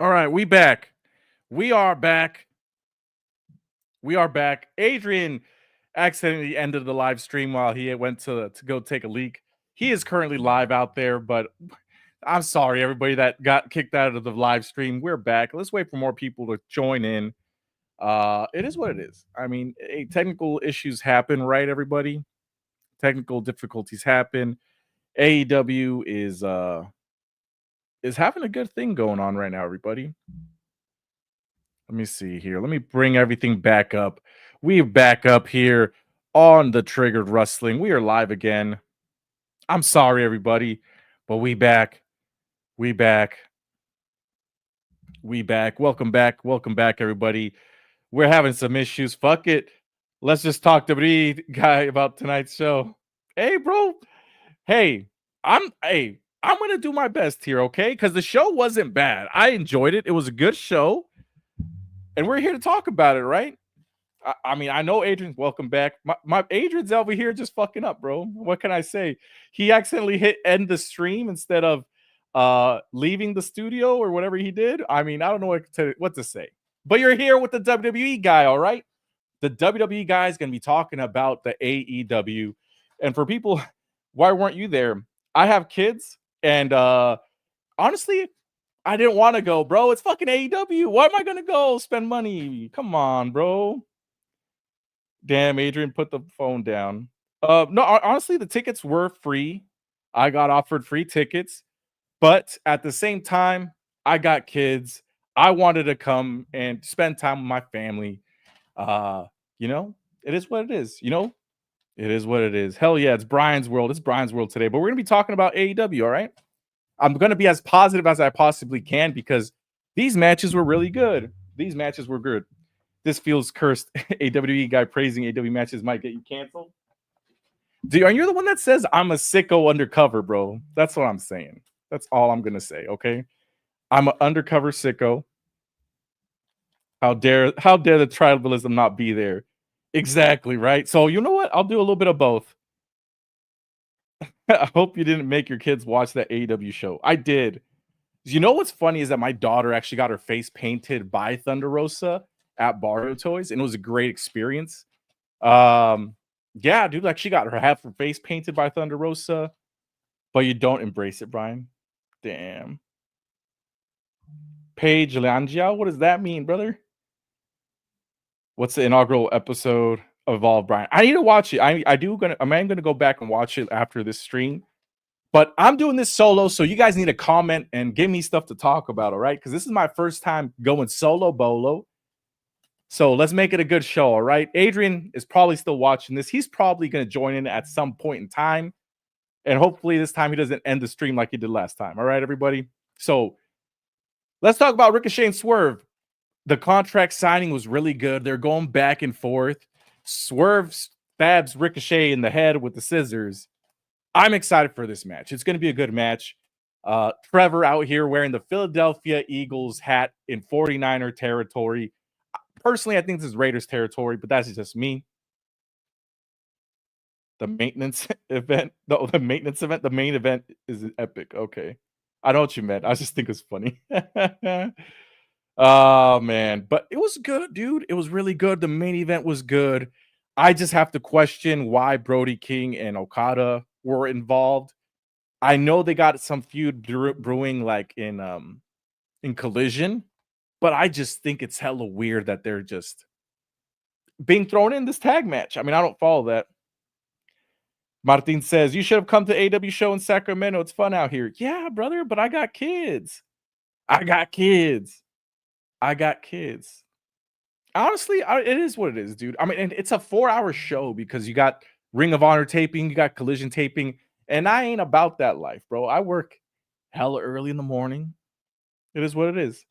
All right, we back. We are back. We are back. Adrian accidentally ended the live stream while he went to go take a leak. He is currently live out there, but I'm sorry, everybody that got kicked out of the live stream. We're back. Let's wait for more people to join in. It is what it is. I mean, technical issues happen, right? Everybody, technical difficulties happen. AEW is having a good thing going on right now, everybody. Let me see here. Let me bring everything back up. We are back up here on the Triggered Rustling. We are live again. I'm sorry, everybody, but we back. We back. We back. Welcome back. Welcome back, everybody. We're having some issues. Fuck it. Let's just talk to the guy about tonight's show. Hey, bro. I'm gonna do my best here, okay? Because the show wasn't bad. I enjoyed it. It was a good show, and we're here to talk about it, right? I mean, I know Adrian's welcome back. My Adrian's over here just fucking up, bro. What can I say? He accidentally hit end the stream instead of leaving the studio or whatever he did. I mean, I don't know what to say. But you're here with the WWE guy, all right? The WWE guy is going to be talking about the AEW. And for people, why weren't you there? I have kids, and honestly, I didn't want to go, bro. It's fucking AEW. Why am I going to go spend money? Come on, bro. Damn, Adrian put the phone down. No, honestly, the tickets were free. I got offered free tickets, but at the same time, I got kids. I wanted to come and spend time with my family. Uh, it is what it is. It is what it is. Hell yeah, it's Brian's world. It's Brian's world today, but we're gonna be talking about AEW. All right. I'm gonna be as positive as I possibly can because these matches were really good. These matches were good. This feels cursed. A WWE guy praising AEW matches might get you canceled. You're the one that says I'm a sicko undercover, bro. That's what I'm saying. That's all I'm gonna say. Okay, I'm an undercover sicko. How dare the tribalism not be there? Exactly right. So you know what? I'll do a little bit of both. I hope you didn't make your kids watch that AEW show. I did. You know what's funny is that my daughter actually got her face painted by Thunder Rosa at Barrio Toys, and it was a great experience. Yeah, dude, like she got half her face painted by Thunder Rosa, but you don't embrace it, Brian. Damn. Paige Langiao, what does that mean, brother? What's the inaugural episode of Evolve, Brian? I need to watch it. I'm gonna go back and watch it after this stream. But I'm doing this solo, so you guys need to comment and give me stuff to talk about, all right? Because this is my first time going solo bolo. So let's make it a good show, all right? Adrian is probably still watching this. He's probably going to join in at some point in time. And hopefully this time he doesn't end the stream like he did last time. All right, everybody? So let's talk about Ricochet and Swerve. The contract signing was really good. They're going back and forth. Swerve stabs Ricochet in the head with the scissors. I'm excited for this match. It's going to be a good match. Trevor out here wearing the Philadelphia Eagles hat in 49er territory. Personally, I think this is Raiders territory, but that's just me. The maintenance event, the maintenance event, the main event is epic. Okay. I know what you meant. I just think it's funny. Oh, man. But it was good, dude. It was really good. The main event was good. I just have to question why Brody King and Okada were involved. I know they got some feud brewing like in Collision, but I just think it's hella weird that they're just being thrown in this tag match. I mean, I don't follow that. Martin says, you should have come to AW show in Sacramento. It's fun out here. Yeah, brother, but I got kids. Honestly, it is what it is, dude. I mean, and it's a 4-hour show because you got Ring of Honor taping, you got Collision taping, and I ain't about that life, bro. I work hella early in the morning. It is what it is.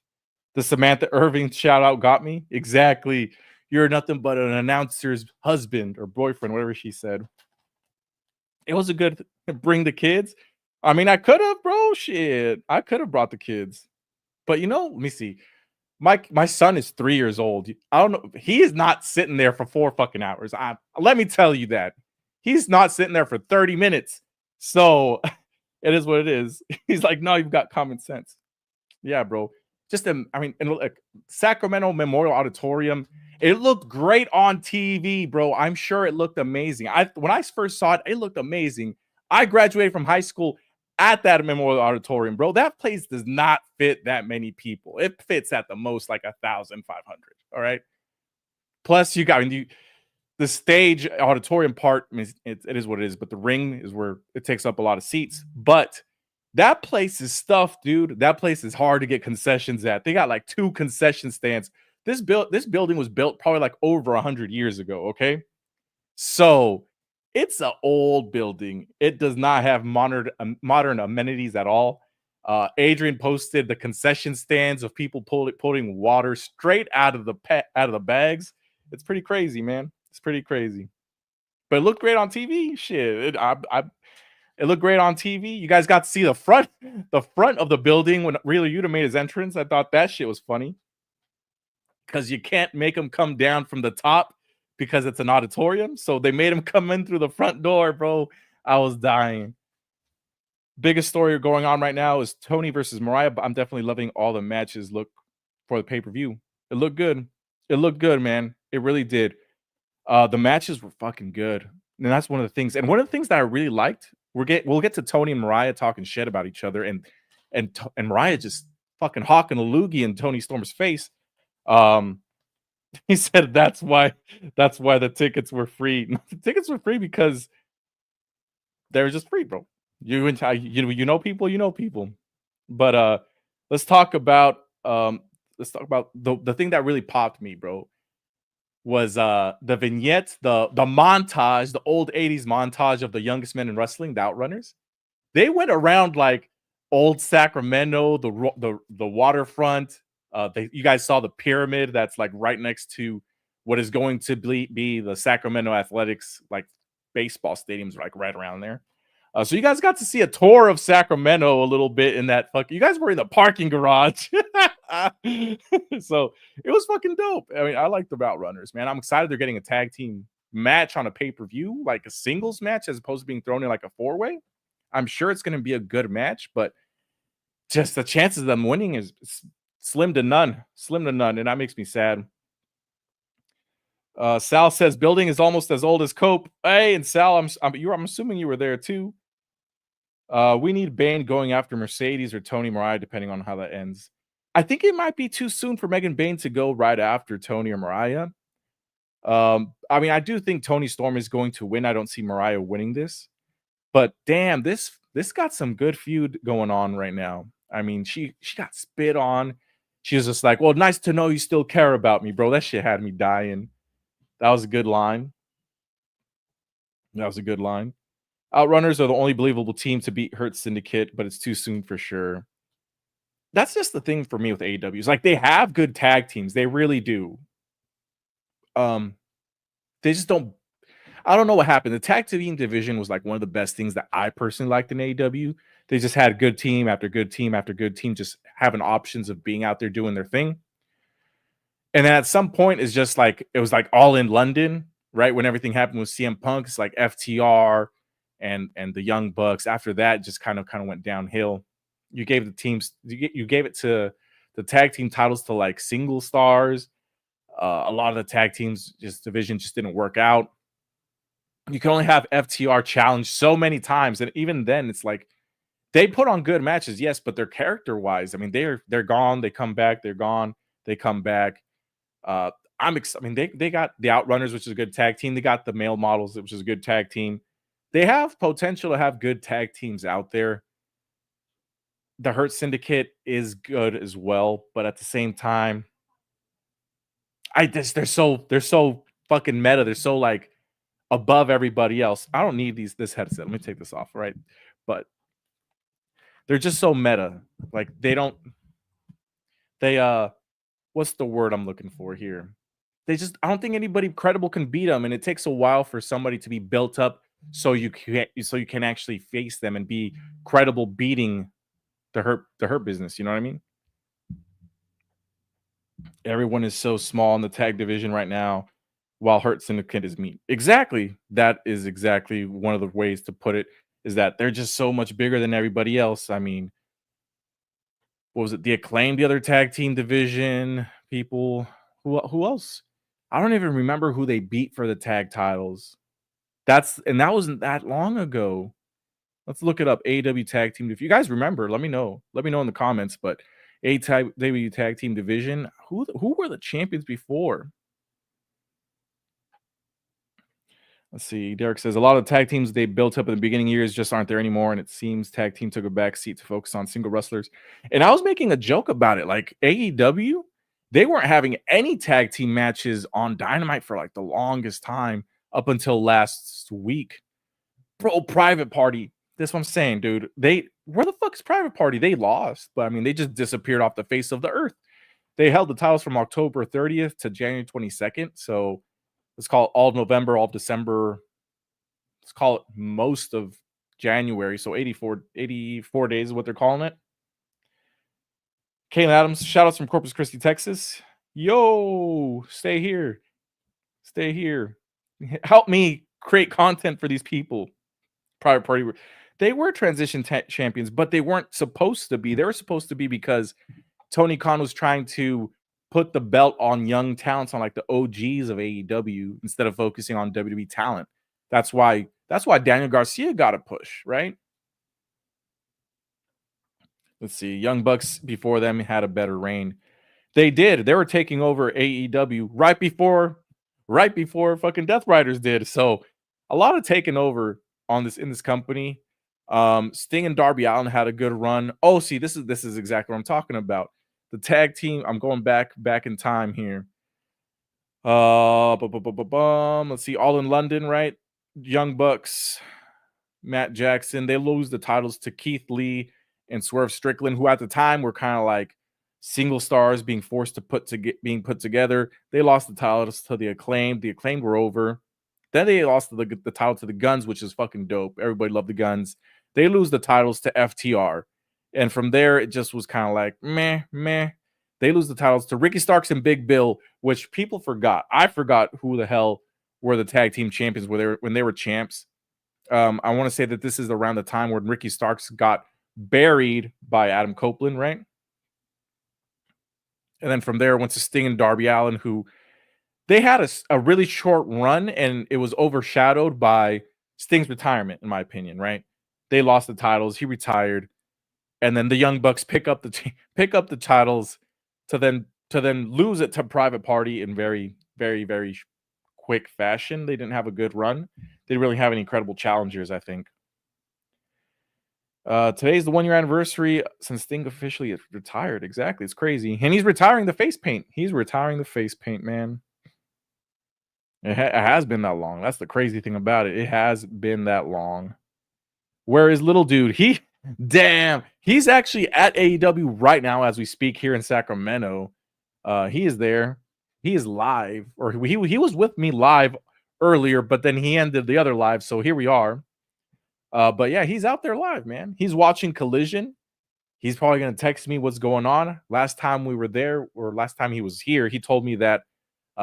The Samantha Irving shout out got me. Exactly. You're nothing but an announcer's husband or boyfriend, whatever she said. It was a good bring the kids. I mean, I could have, bro. Shit. I could have brought the kids. But let me see. My son is 3 years old. I don't know. He is not sitting there for 4 fucking hours. Let me tell you that. He's not sitting there for 30 minutes. So it is what it is. He's like, no, you've got common sense. Yeah, bro. I mean, and look, Sacramento Memorial Auditorium, it looked great on TV, bro. I'm sure it looked amazing. When I first saw it, it looked amazing. I graduated from high school at that Memorial Auditorium, bro. That place does not fit that many people. It fits at the most like 1,500. All right. Plus, you got the stage auditorium part. I mean, it is what it is, but the ring is where it takes up a lot of seats. But that place is stuffed, dude. That place is hard to get concessions at. They got like 2 concession stands. This building was built probably like over 100 years ago. Okay, so it's an old building. It does not have modern amenities at all. Adrian posted the concession stands of people pulling water straight out of the bags. It's pretty crazy, man. It's pretty crazy. But it looked great on TV. Shit, it looked great on TV. You guys got to see the front of the building when Wheeler Yuta made his entrance. I thought that shit was funny because you can't make him come down from the top because it's an auditorium. So they made him come in through the front door, bro. I was dying. Biggest story going on right now is Tony versus Mariah, but I'm definitely loving all the matches look for the pay-per-view. It looked good. It looked good, man. It really did. The matches were fucking good. And that's one of the things. And one of the things that I really liked, we'll get to Tony and Mariah talking shit about each other, and Mariah just fucking hawking a loogie in Tony Storm's face. He said that's why the tickets were free. The tickets were free because they were just free, bro. You know people, you know people. But let's talk about the thing that really popped me, bro, was the vignette, the montage, the old 80s montage of the youngest men in wrestling, the Outrunners. They went around like old Sacramento, the waterfront. You guys saw the pyramid that's like right next to what is going to be the Sacramento Athletics like baseball stadiums, like right around there. So you guys got to see a tour of Sacramento a little bit in that you guys were in the parking garage. So it was fucking dope. I mean, I like the Outrunners, man. I'm excited they're getting a tag team match on a pay-per-view, like a singles match, as opposed to being thrown in like a 4-way. I'm sure it's going to be a good match, but just the chances of them winning is slim to none. Slim to none, and that makes me sad. Sal says building is almost as old as Cope. Hey, and Sal, I'm assuming you were there too. We need Bane going after Mercedes or Tony Mariah, depending on how that ends. I think it might be too soon for Megan Bane to go right after Tony or Mariah. I mean, I do think Tony Storm is going to win. I don't see Mariah winning this, but damn, this got some good feud going on right now. I mean, she got spit on. She was just like, "Well, nice to know you still care about me, bro." That shit had me dying. That was a good line. That was a good line. Outrunners are the only believable team to beat Hurt Syndicate, but it's too soon for sure. That's just the thing for me with AEW. Like they have good tag teams. They really do. They just don't. I don't know what happened. The tag team division was like one of the best things that I personally liked in AEW. They just had good team after good team after good team, just having options of being out there doing their thing. And then at some point, it's just like it was like all in London, right? When everything happened with CM Punk, it's like FTR and the Young Bucks. After that, just kind of went downhill. You gave the teams, you gave it to the tag team titles to like single stars. A lot of the tag teams division just didn't work out. You can only have FTR challenge so many times, and even then, it's like they put on good matches, yes, but they're character wise. I mean, they're gone, they come back, they're gone, they come back. I mean, they got the Outrunners, which is a good tag team. They got the Male Models, which is a good tag team. They have potential to have good tag teams out there. The Hurt Syndicate is good as well, but at the same time, they're so fucking meta. They're so like above everybody else. I don't need this headset. Let me take this off, right? But they're just so meta. Like they what's the word I'm looking for here? I don't think anybody credible can beat them, and it takes a while for somebody to be built up so you can actually face them and be credible beating the hurt business. You know what I mean? Everyone is so small in the tag division right now, while Hurt Syndicate is meat. Exactly. That is exactly one of the ways to put it, is that they're just so much bigger than everybody else. I mean, what was it? The Acclaim, the other tag team division people. Who else? I don't even remember who they beat for the tag titles. That wasn't that long ago. Let's look it up. AEW tag team. If you guys remember, let me know. Let me know in the comments. But AEW tag team division. Who were the champions before? Let's see. Derek says a lot of tag teams they built up in the beginning years just aren't there anymore, and it seems tag team took a back seat to focus on single wrestlers. And I was making a joke about it. Like AEW, they weren't having any tag team matches on Dynamite for like the longest time up until last week. Bro, Private Party. That's what I'm saying, dude. Where the fuck is Private Party? They lost, but I mean, they just disappeared off the face of the earth. They held the titles from October 30th to January 22nd. So let's call it all of November, all of December. Let's call it most of January. So 84 days is what they're calling it. Kayla Adams, shout outs from Corpus Christi, Texas. Yo, stay here. Stay here. Help me create content for these people. Private Party. They were transition champions, but they weren't supposed to be. They were supposed to be because Tony Khan was trying to put the belt on young talents, on like the OGs of AEW, instead of focusing on WWE talent. That's why Daniel Garcia got a push, right? Let's see. Young Bucks before them had a better reign. They did. They were taking over AEW right before fucking Death Riders did. So a lot of taking over in this company. Sting and Darby Allin had a good run. Oh, see, this is exactly what I'm talking about. The tag team. I'm going back in time here. Let's see. All in London, right? Young Bucks, Matt Jackson. They lose the titles to Keith Lee and Swerve Strickland, who at the time were kind of like single stars being forced to being put together. They lost the titles to the Acclaimed. The Acclaimed were over. Then they lost the title to the Guns, which is fucking dope. Everybody loved the Guns. They lose the titles to FTR. And from there, it just was kind of like, meh. They lose the titles to Ricky Starks and Big Bill, which people forgot. I forgot who the hell were the tag team champions when they were champs. I want to say that this is around the time when Ricky Starks got buried by Adam Copeland, right? And then from there, went to Sting and Darby Allin, who they had a really short run, and it was overshadowed by Sting's retirement, in my opinion, right? They lost the titles. He retired. And then the Young Bucks pick up the titles to then lose it to Private Party in very, very, very quick fashion. They didn't have a good run. They didn't really have any credible challengers, I think. Today's the 1-year anniversary since Sting officially retired. Exactly. It's crazy. And he's retiring the face paint. Man. It has been that long. That's the crazy thing about it. It has been that long. Where is little dude? He's actually at AEW right now as we speak here in Sacramento. He is there. He is live, or he was with me live earlier, but then he ended the other live. So here we are. But yeah, he's out there live, man. He's watching Collision. He's probably going to text me what's going on. Last time we were there, or last time he was here, he told me that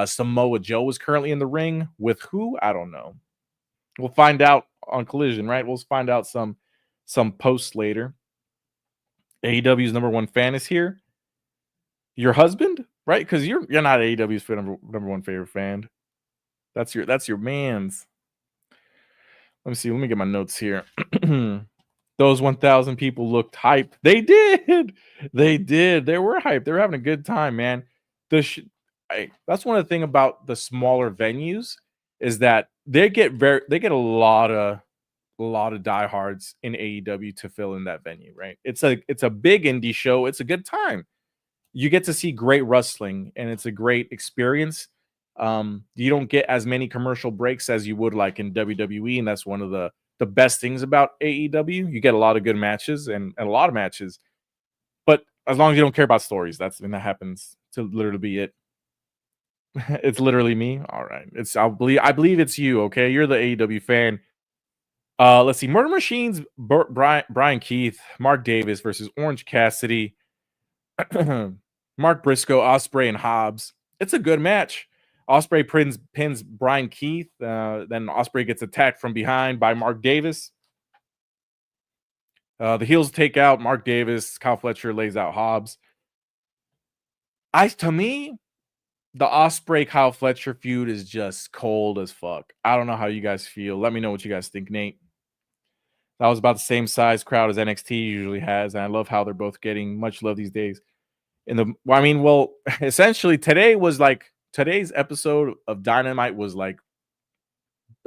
Samoa Joe was currently in the ring with who? I don't know. We'll find out on Collision, right? We'll find out some posts later. AEW's number one fan is here. Your husband, right? Because you're not AEW's number one favorite fan. That's your man's. Let me see. Let me get my notes here. Those 1,000 people looked hyped. They did. They were hyped. They were having a good time, man. That's one of the things about the smaller venues is that they get a lot of diehards in AEW to fill in that venue, right? It's a big indie show. It's a good time. You get to see great wrestling, and it's a great experience. You don't get as many commercial breaks as you would like in WWE, and that's one of the best things about AEW. You get a lot of good matches and a lot of matches, but as long as you don't care about stories, that happens to literally be it. It's literally me. All right, I believe it's you. Okay, you're the AEW fan. Let's see. Murder Machines, Brian Keith, Mark Davis versus Orange Cassidy, Mark Briscoe, Ospreay, and Hobbs. It's a good match. Ospreay pins Brian Keith. Then Ospreay gets attacked from behind by Mark Davis. The heels take out Mark Davis. Kyle Fletcher lays out Hobbs. To me, the Osprey Kyle Fletcher feud is just cold as fuck. I don't know how you guys feel. Let me know what you guys think, Nate. That was about the same size crowd as NXT usually has, and I love how they're both getting much love these days. Essentially today's episode of Dynamite was like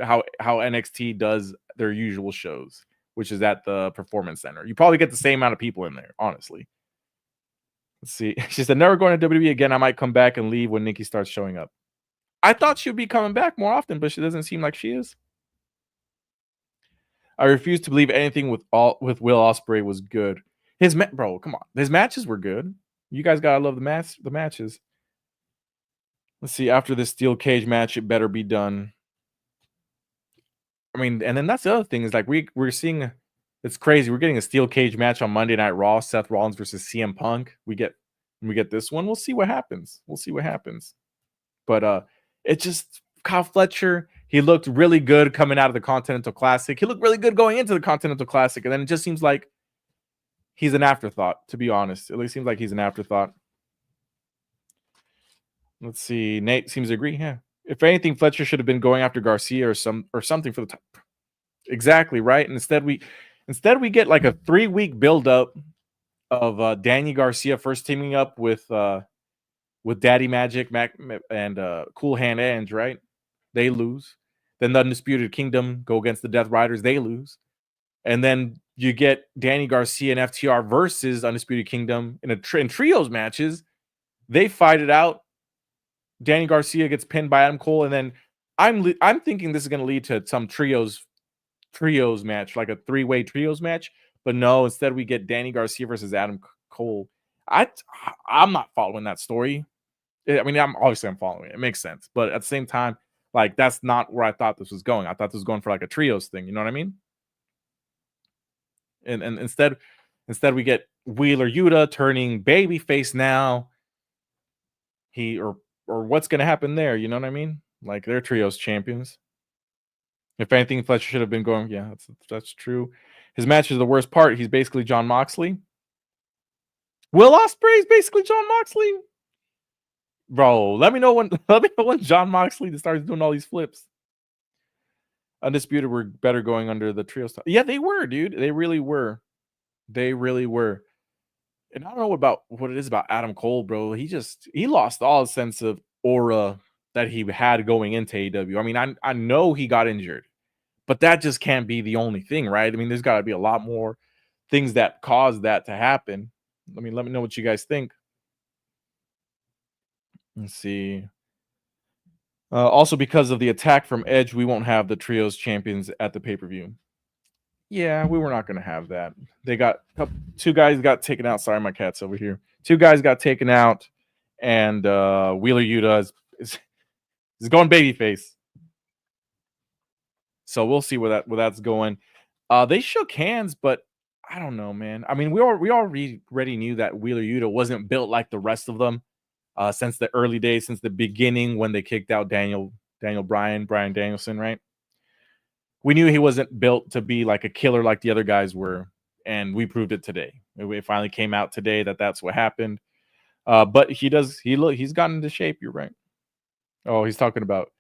how NXT does their usual shows, which is at the Performance Center. You probably get the same amount of people in there, honestly. Let's see. She said, never going to WWE again. I might come back and leave when Nikki starts showing up. I thought she'd be coming back more often, but she doesn't seem like she is. I refuse to believe anything with Will Ospreay was good. Bro, come on. His matches were good. You guys gotta love the matches. Let's see. After this steel cage match, it better be done. I mean, and then that's the other thing is like we're seeing. It's crazy. We're getting a steel cage match on Monday Night Raw. Seth Rollins versus CM Punk. We get this one. We'll see what happens. But it just Kyle Fletcher. He looked really good coming out of the Continental Classic. He looked really good going into the Continental Classic, and then it just seems like he's an afterthought. To be honest, it seems like he's an afterthought. Let's see. Nate seems to agree. Yeah. If anything, Fletcher should have been going after Garcia or something for the top. Exactly right. And instead we get like a 3-week buildup of Danny Garcia first teaming up with Daddy Magic and Cool Hand Ange, right? They lose. Then the Undisputed Kingdom go against the Death Riders. They lose. And then you get Danny Garcia and FTR versus Undisputed Kingdom in trios matches. They fight it out. Danny Garcia gets pinned by Adam Cole, and then I'm thinking this is going to lead to some trios match, like a 3-way trios match. But no, instead we get Danny Garcia versus Adam Cole. I'm not following that story. I mean, I'm following it. It makes sense, but at the same time, like that's not where I thought this was going. I thought this was going for like a trios thing. You know what I mean? And instead we get Wheeler Yuta turning babyface now. Or what's going to happen there? You know what I mean? Like they're trios champions. If anything, Fletcher should have been going. Yeah, that's true. His match is the worst part. He's basically Jon Moxley. Will Ospreay is basically Jon Moxley. Bro, let me know when Jon Moxley starts doing all these flips. Undisputed were better going under the trio style. Yeah, they were, dude. They really were. And I don't know about what it is about Adam Cole, bro. He lost all sense of aura that he had going into AEW. I mean, I know he got injured, but that just can't be the only thing, right? I mean, there's got to be a lot more things that caused that to happen. Let me know what you guys think. Let's see. Also, because of the attack from Edge, we won't have the trios champions at the pay-per-view. Yeah, we were not going to have that. They got 2 guys got taken out. Sorry, my cat's over here. 2 guys got taken out, and Wheeler Yuta is going babyface. So we'll see where that's going. They shook hands, but I don't know, man. I mean, we already knew that Wheeler Yuta wasn't built like the rest of them since the early days, since the beginning when they kicked out Bryan Danielson, right? We knew he wasn't built to be like a killer like the other guys were, and we proved it today. It finally came out today that that's what happened. But he's gotten into shape. You're right. Oh, he's talking about.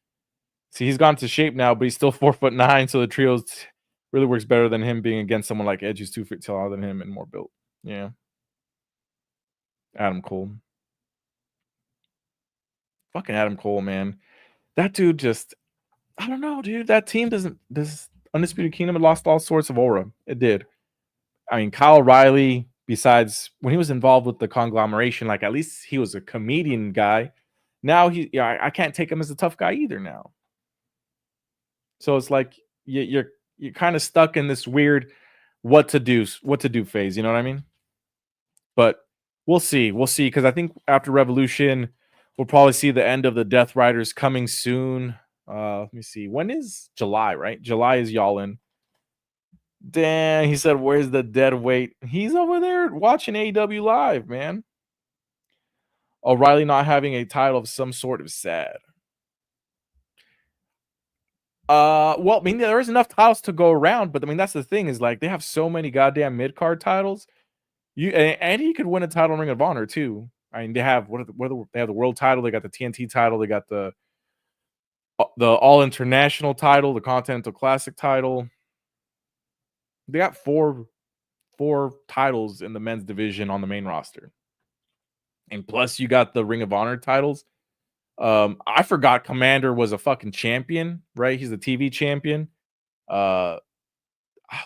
See, he's gone to shape now, but he's still 4'9", so the trios really works better than him being against someone like Edge who's 2 feet taller than him and more built. Yeah. Adam Cole. Fucking Adam Cole, man. That dude just, I don't know, dude. That team this Undisputed Kingdom had lost all sorts of aura. It did. I mean, Kyle O'Reilly, besides when he was involved with the conglomeration, like at least he was a comedian guy. Now I can't take him as a tough guy either now. So it's like you're kind of stuck in this weird what to do phase. You know what I mean? But we'll see because I think after Revolution, we'll probably see the end of the Death Riders coming soon. Let me see. When is July? Right, July is Yallin. Damn, he said, "Where's the dead weight?" He's over there watching AEW live, man. O'Reilly not having a title of some sort is sad. Well, I mean, there is enough titles to go around, but I mean, that's the thing is like they have so many goddamn mid card titles. And he could win a title in Ring of Honor too. I mean, they have they have the world title, they got the TNT title, they got the All International title, the Continental Classic title. They got four titles in the men's division on the main roster, and plus you got the Ring of Honor titles. I forgot Commander was a fucking champion, right? He's the TV champion. Uh,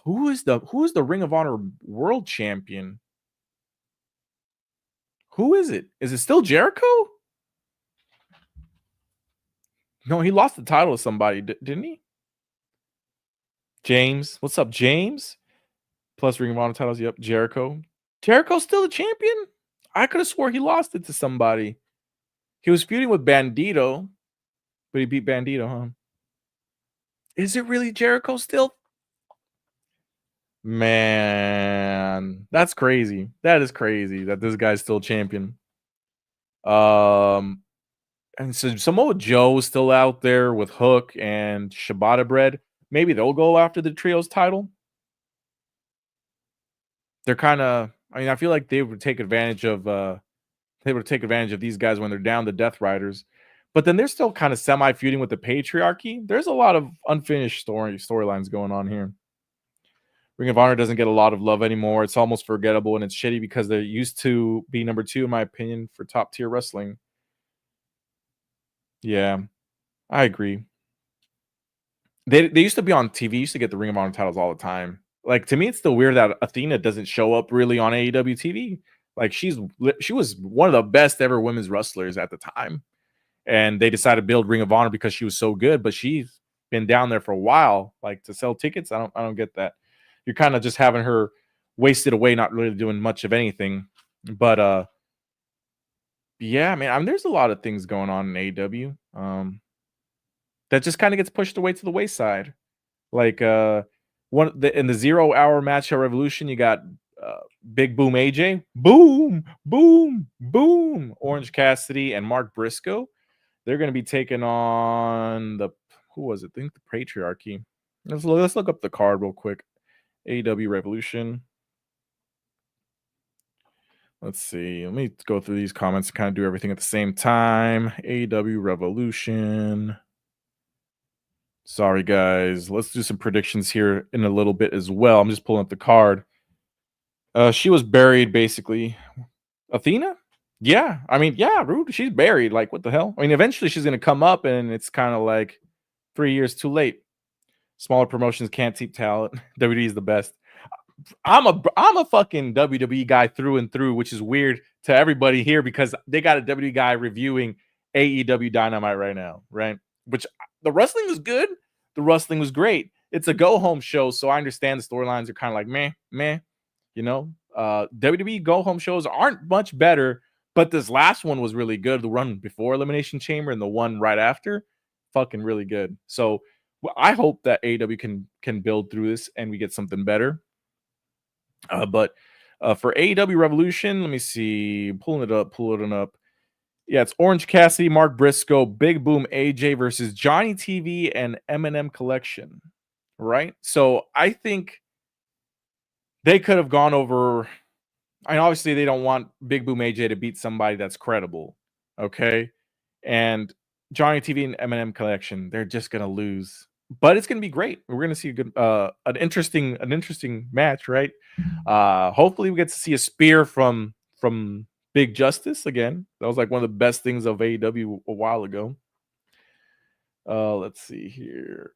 who is the Ring of Honor world champion? Who is it? Is it still Jericho? No, he lost the title to somebody, didn't he? James. What's up, James? Plus Ring of Honor titles. Yep, Jericho. Jericho's still the champion? I could have swore he lost it to somebody. He was feuding with Bandito, but he beat Bandito, huh? Is it really Jericho still? Man, that's crazy. That is crazy that this guy's still champion. And so Samoa Joe is still out there with Hook and Shibata Bread. Maybe they'll go after the trios title. They're kind of, I mean, I feel like they would take advantage of these guys when they're down the Death Riders. But then they're still kind of semi feuding with the patriarchy. There's a lot of unfinished storylines going on here. Ring of Honor doesn't get a lot of love anymore. It's almost forgettable, and it's shitty because they used to be number 2, in my opinion, for top tier wrestling. Yeah, I agree. They used to be on TV. Used to get the Ring of Honor titles all the time. Like, to me, it's still weird that Athena doesn't show up really on AEW TV. Like, she was one of the best ever women's wrestlers at the time, and they decided to build Ring of Honor because she was so good. But she's been down there for a while. Like, to sell tickets, I don't get that. You're kind of just having her wasted away, not really doing much of anything. But yeah, man, I mean, there's a lot of things going on in AEW that just kind of gets pushed away to the wayside. Like in the 0 hour match at Revolution, you got Big Boom AJ, boom, boom, boom, Orange Cassidy and Mark Briscoe. They're going to be taking on who was it? I think the Patriarchy. Let's look up the card real quick. AEW Revolution. Let's see. Let me go through these comments and kind of do everything at the same time. AEW Revolution. Sorry, guys. Let's do some predictions here in a little bit as well. I'm just pulling up the card. She was buried, basically. Athena? Yeah. I mean, yeah, Rude. She's buried. Like, what the hell? I mean, eventually she's going to come up, and it's kind of like 3 years too late. Smaller promotions can't keep talent. WWE is the best. I'm a fucking WWE guy through and through, which is weird to everybody here because they got a WWE guy reviewing AEW Dynamite right now, right? Which the wrestling was good. The wrestling was great. It's a go-home show, so I understand the storylines are kind of like meh. You know, WWE go-home shows aren't much better, but this last one was really good. The run before Elimination Chamber and the one right after, fucking really good. So I hope that AEW can build through this and we get something better. But for AEW Revolution, let me see. Pulling it up. Yeah, it's Orange Cassidy, Mark Briscoe, Big Boom AJ versus Johnny TV and Eminem Collection. Right? So I think they could have gone over. I mean, obviously they don't want Big Boom AJ to beat somebody that's credible. Okay. And Johnny TV and Eminem Collection, they're just gonna lose. But it's gonna be great. We're gonna see a good an interesting match, right? Hopefully we get to see a spear from Big Justice again. That was like one of the best things of AEW a while ago. Let's see here.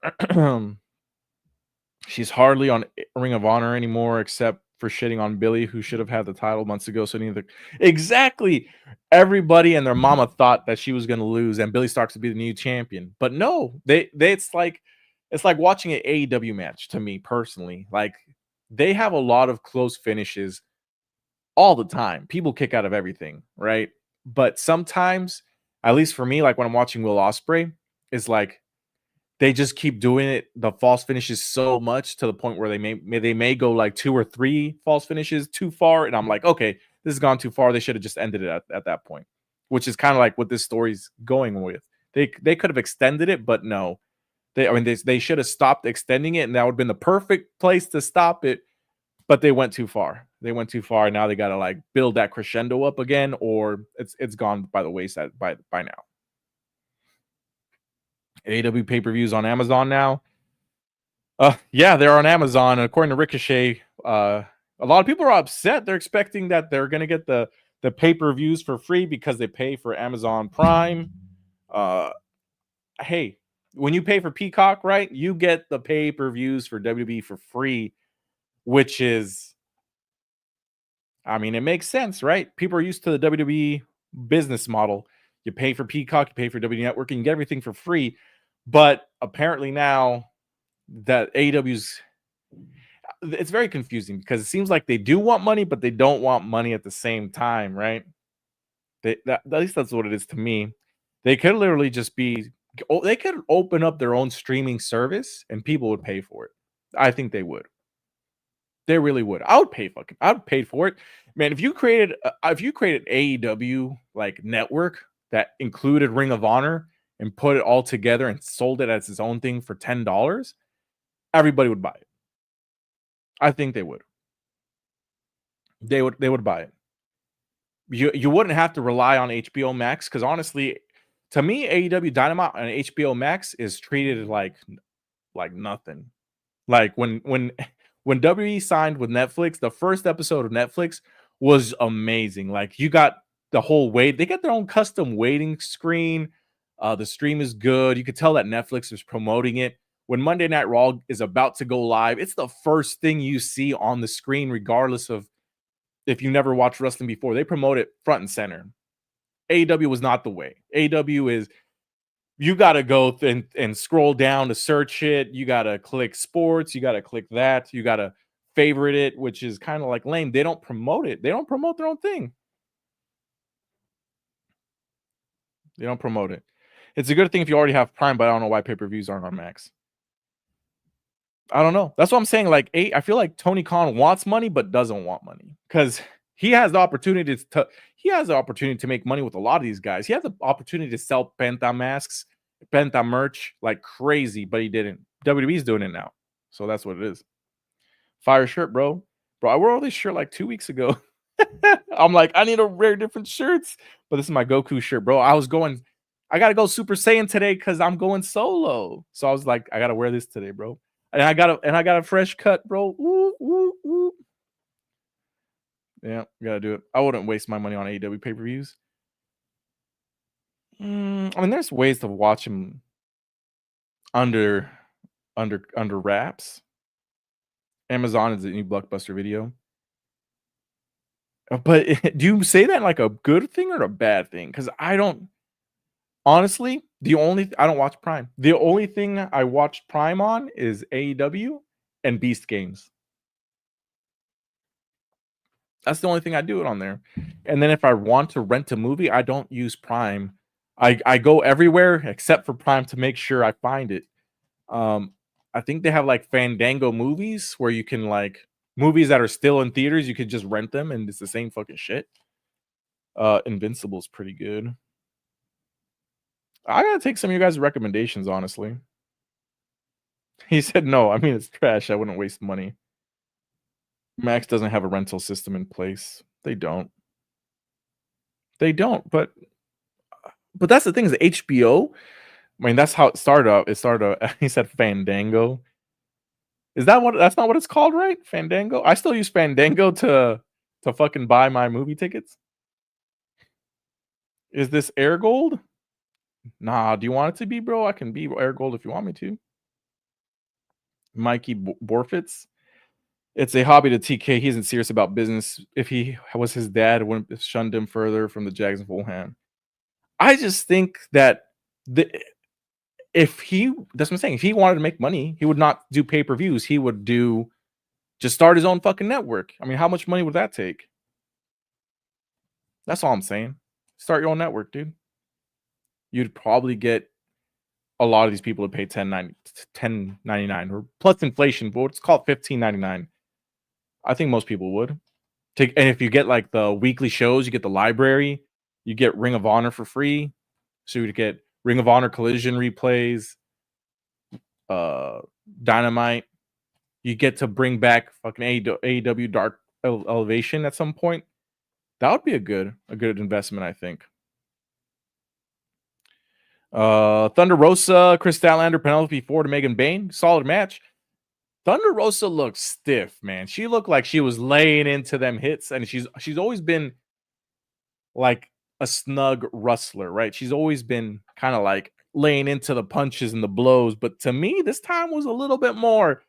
She's hardly on Ring of Honor anymore, except for shitting on Billy, who should have had the title months ago. So neither exactly everybody and their mama thought that she was going to lose, and Billy Starks would be the new champion. But no, they it's like watching an AEW match to me personally. Like they have a lot of close finishes all the time. People kick out of everything, right? But sometimes, at least for me, like when I'm watching Will Ospreay, it's like they just keep doing it, the false finishes so much to the point where they may go like 2 or 3 false finishes too far, and I'm like, okay, this has gone too far. They should have just ended it at that point, which is kind of like what this story's going with. They could have extended it, but no, They should have stopped extending it, and that would have been the perfect place to stop it. But they went too far. They went too far. Now they got to like build that crescendo up again, or it's gone by the wayside by now. AEW pay-per-views on Amazon now. Yeah, they're on Amazon. According to Ricochet, a lot of people are upset. They're expecting that they're gonna get the pay-per-views for free because they pay for Amazon Prime. Hey, when you pay for Peacock, right, you get the pay-per-views for WWE for free, which is, I mean, it makes sense, right? People are used to the WWE business model. You pay for Peacock, you pay for WWE Network, and you get everything for free. But apparently now that AEW's, it's very confusing because it seems like they do want money, but they don't want money at the same time, right? At least that's what it is to me. They could literally just be, they could open up their own streaming service and people would pay for it. I think they would. They really would. I would pay for it. Man, if you created AEW like network that included Ring of Honor and put it all together and sold it as its own thing for $10, everybody would buy it. I think they would. They would buy it. You wouldn't have to rely on HBO Max because honestly, to me, AEW Dynamite and HBO Max is treated like nothing. Like when WWE signed with Netflix, the first episode of Netflix was amazing. Like you got the whole wait. They got their own custom waiting screen. The stream is good. You could tell that Netflix is promoting it. When Monday Night Raw is about to go live, it's the first thing you see on the screen, regardless of if you never watched wrestling before. They promote it front and center. AEW was not the way. AEW is, you got to go and scroll down to search it. You got to click sports. You got to click that. You got to favorite it, which is kind of like lame. They don't promote it. They don't promote their own thing. They don't promote it. It's a good thing if you already have Prime, but I don't know why pay-per-views aren't on Max. I don't know. That's what I'm saying. Like, I feel like Tony Khan wants money, but doesn't want money because he has the opportunity to make money with a lot of these guys. He has the opportunity to sell Penta masks, Penta merch like crazy, but he didn't. WWE's doing it now, so that's what it is. Fire shirt, bro. Bro, I wore all this shirt like 2 weeks ago. I'm like, I need to wear different shirts, but this is my Goku shirt, bro. I gotta go Super Saiyan today because I'm going solo. So I was like, I gotta wear this today, bro. And I got a fresh cut, bro. Woo, woo, woo. Yeah, gotta do it. I wouldn't waste my money on AEW pay-per-views. I mean, there's ways to watch them under wraps. Amazon is a new Blockbuster Video. But do you say that like a good thing or a bad thing? Because I don't, honestly, I don't watch Prime. The only thing I watch Prime on is AEW and Beast Games. That's the only thing I do it on there. And then if I want to rent a movie, I don't use Prime. I go everywhere except for Prime to make sure I find it. I think they have like Fandango movies where you can like movies that are still in theaters, you could just rent them and it's the same fucking shit. Invincible's pretty good. I gotta take some of you guys' recommendations, honestly. He said no. I mean, it's trash. I wouldn't waste money. Max doesn't have a rental system in place. They don't. But that's the thing is HBO. I mean, that's how it started out. It started out, he said Fandango. That's not what it's called, right? Fandango? I still use Fandango to fucking buy my movie tickets. Is this Air Gold? Nah, do you want it to be, bro? I can be Air Gold if you want me to. Mikey Borfitz. It's a hobby to TK. He isn't serious about business. If he was his dad, it wouldn't have shunned him further from the Jags of Fulham. I just think that that's what I'm saying. If he wanted to make money, he would not do pay-per-views. He would just start his own fucking network. I mean, how much money would that take? That's all I'm saying. Start your own network, dude. You'd probably get a lot of these people to pay $10.99 or plus inflation, but it's called $15.99. I think most people would. And if you get like the weekly shows, you get the library, you get Ring of Honor for free. So you'd get Ring of Honor Collision replays. uh Dynamite. You get to bring back fucking AEW Dark Elevation at some point. That would be a good investment, I think. Thunder Rosa, Chris Statlander, Penelope Ford, Megan Bayne, solid match. Thunder Rosa looked stiff, man. She looked like she was laying into them hits, and she's always been like a snug wrestler, right? She's always been kind of like laying into the punches and the blows, but to me, this time was a little bit more.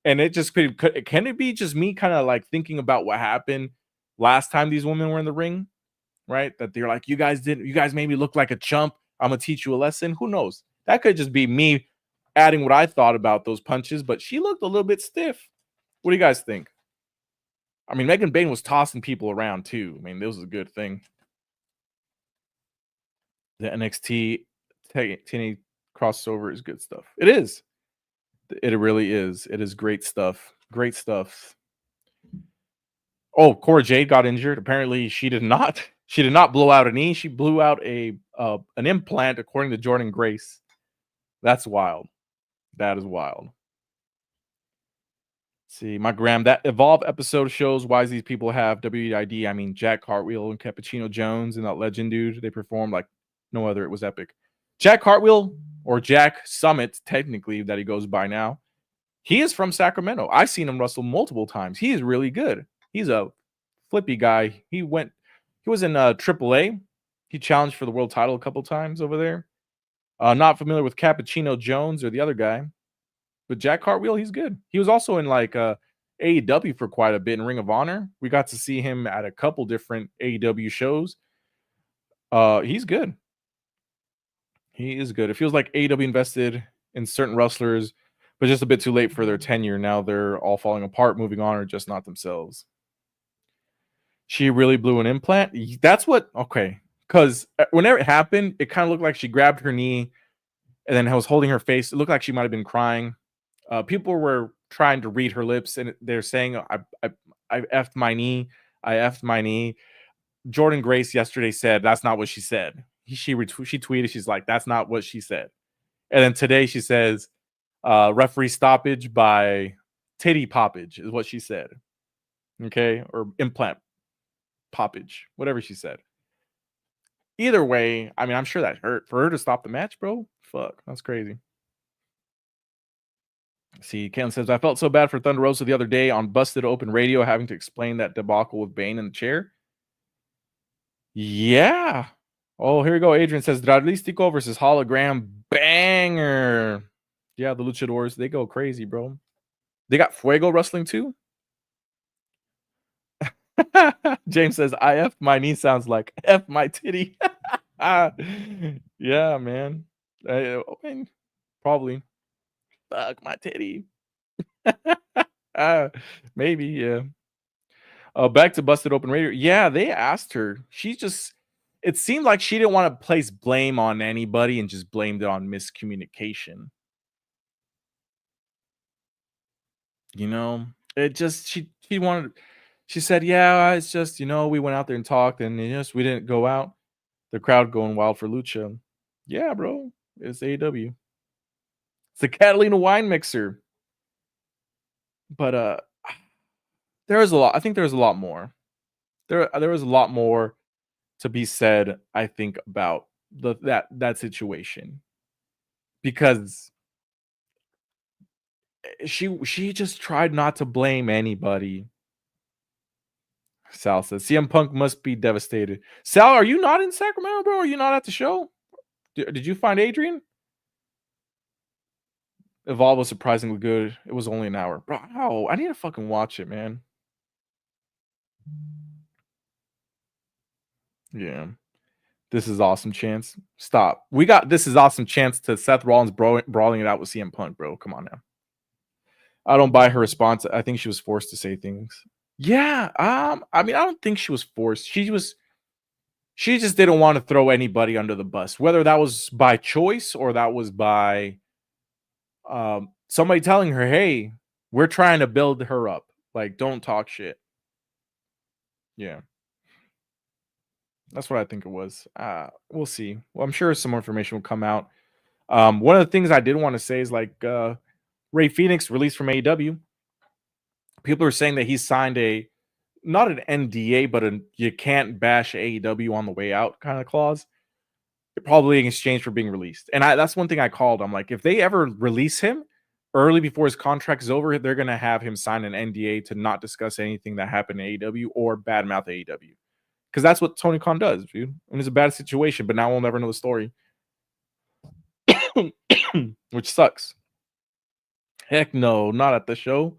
And it just can it be just me kind of like thinking about what happened last time these women were in the ring, right? That they're like, you guys made me look like a chump. I'm gonna teach you a lesson. Who knows? That could just be me adding what I thought about those punches, but she looked a little bit stiff. What do you guys think? I mean, Megan Bayne was tossing people around too. I mean, this was a good thing. The NXT TNA crossover is good stuff. It is. It really is. It is great stuff. Great stuff. Oh, Cora Jade got injured. Apparently, she did not. She did not blow out a knee. She blew out an implant, according to Jordan Grace. That's wild. That is wild. See, my Graham, that Evolve episode shows why these people have WID. I mean, Jack Cartwheel and Cappuccino Jones and that legend dude. They performed like no other. It was epic. Jack Cartwheel, or Jack Summit, technically, that he goes by now. He is from Sacramento. I've seen him wrestle multiple times. He is really good. He's a flippy guy. He was in AAA. He challenged for the world title a couple times over there. Not familiar with Cappuccino Jones or the other guy, but Jack Cartwheel, he's good. He was also in like AEW for quite a bit in Ring of Honor. We got to see him at a couple different AEW shows. He's good. He is good. It feels like AEW invested in certain wrestlers, but just a bit too late for their tenure. Now they're all falling apart, moving on, or just not themselves. She really blew an implant. That's what, okay. Because whenever it happened, it kind of looked like she grabbed her knee and then was holding her face. It looked like she might have been crying. People were trying to read her lips, and they're saying, I effed my knee. I effed my knee. Jordan Grace yesterday said, that's not what she said. She tweeted, she's like, that's not what she said. And then today she says, referee stoppage by titty poppage is what she said. Okay. Or implant poppage, whatever she said. Either way, I mean, I'm sure that hurt for her to stop the match, bro. Fuck, that's crazy. See, Caitlin says, I felt so bad for Thunder Rosa the other day on Busted Open Radio having to explain that debacle with Bane in the chair. Yeah. Oh, here we go. Adrian says, Dralistico versus Hologram banger. Yeah, the Luchadors, they go crazy, bro. They got Fuego wrestling too? James says, I F my knee sounds like F my titty. Yeah, man. I mean, probably. Fuck my titty. Maybe, yeah. Back to Busted Open Radio. Yeah, they asked her. It seemed like she didn't want to place blame on anybody and just blamed it on miscommunication. You know, it just, she said, yeah, it's just, we went out there and talked and we didn't go out. The crowd going wild for Lucha. Yeah, bro. It's AEW. It's the Catalina wine mixer. But there is a lot. I think there's a lot more. There was a lot more to be said, I think, about that situation. Because she just tried not to blame anybody. Sal says CM Punk must be devastated. Sal, are you not in Sacramento, bro? Are you not at the show? Did you find Adrian? Evolve was surprisingly good. It was only an hour. Bro, I need to fucking watch it, man. Yeah. This is awesome chance. Stop. We got this is awesome chance to Seth Rollins brawling it out with CM Punk, bro. Come on now. I don't buy her response. I think she was forced to say things. Yeah. I mean, I don't think she was forced. She just didn't want to throw anybody under the bus, whether that was by choice or that was by somebody telling her, hey, we're trying to build her up. Like, don't talk shit. Yeah. That's what I think it was. We'll see. Well, I'm sure some more information will come out. One of the things I did want to say is like Ray Phoenix released from AEW. People are saying that he signed a not an NDA, but a you can't bash AEW on the way out kind of clause, probably in exchange for being released. And that's one thing I called. I'm like, if they ever release him early before his contract is over, they're gonna have him sign an NDA to not discuss anything that happened in AEW or badmouth AEW. Because that's what Tony Khan does, dude. And it's a bad situation, but now we'll never know the story. Which sucks. Heck no, not at the show.